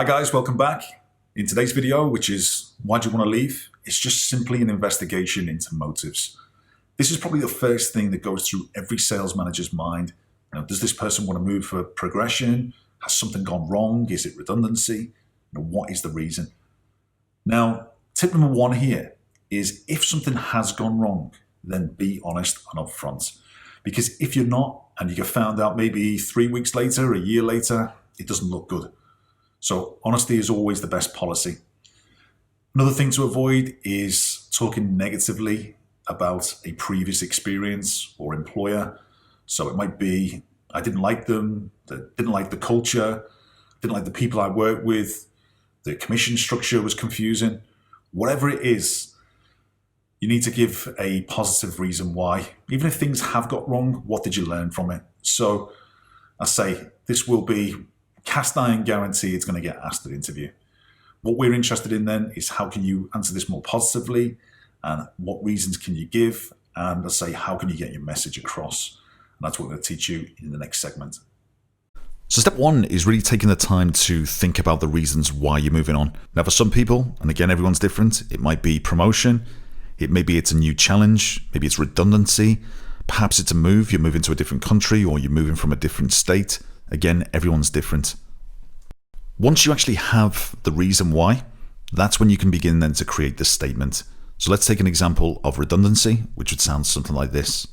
Hi guys, welcome back. In today's video, which is why do you want to leave? It's just simply an investigation into motives. This is probably the first thing that goes through every sales manager's mind. Does this person want to move for progression? Has something gone wrong? Is it redundancy? What is the reason? Now, tip number one here is if something has gone wrong, then be honest and upfront. Because if you're not, and you get found out maybe 3 weeks later, a year later, it doesn't look good. So honesty is always the best policy. Another thing to avoid is talking negatively about a previous experience or employer. So it might be, I didn't like them, didn't like the culture, didn't like the people I worked with, the commission structure was confusing. Whatever it is, you need to give a positive reason why. Even if things have got wrong, what did you learn from it? So I say this will be cast iron guarantee it's going to get asked at interview. What we're interested in then is how can you answer this more positively and what reasons can you give, and let's say how can you get your message across. And that's what we're going to teach you in the next segment. So step one is really taking the time to think about the reasons why you're moving on. Now for some people, and again everyone's different, it might be promotion, maybe it's a new challenge, maybe it's redundancy, perhaps it's a move, you're moving to a different country or you're moving from a different state. Again, everyone's different. Once you actually have the reason why, that's when you can begin then to create this statement. So let's take an example of redundancy, which would sound something like this.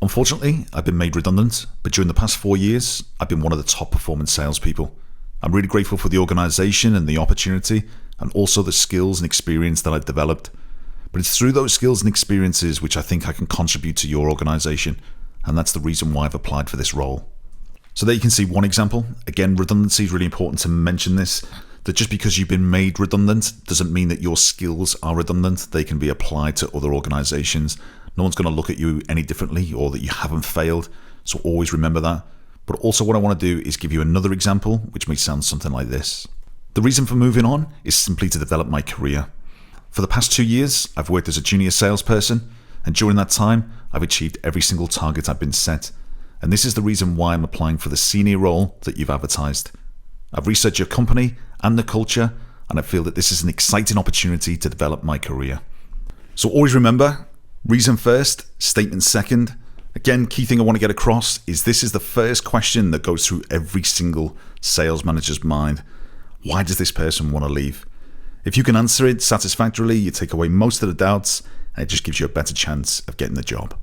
Unfortunately, I've been made redundant, but during the past 4 years, I've been one of the top performing salespeople. I'm really grateful for the organization and the opportunity, and also the skills and experience that I've developed. But it's through those skills and experiences which I think I can contribute to your organization, and that's the reason why I've applied for this role. So there you can see one example. Again, redundancy is really important to mention this, that just because you've been made redundant doesn't mean that your skills are redundant. They can be applied to other organizations. No one's going to look at you any differently or that you haven't failed. So always remember that. But also what I want to do is give you another example, which may sound something like this. The reason for moving on is simply to develop my career. For the past 2 years, I've worked as a junior salesperson, and during that time, I've achieved every single target I've been set. And this is the reason why I'm applying for the senior role that you've advertised. I've researched your company and the culture, and I feel that this is an exciting opportunity to develop my career. So always remember, reason first, statement second. Again, key thing I want to get across is this is the first question that goes through every single sales manager's mind. Why does this person want to leave? If you can answer it satisfactorily, you take away most of the doubts, and it just gives you a better chance of getting the job.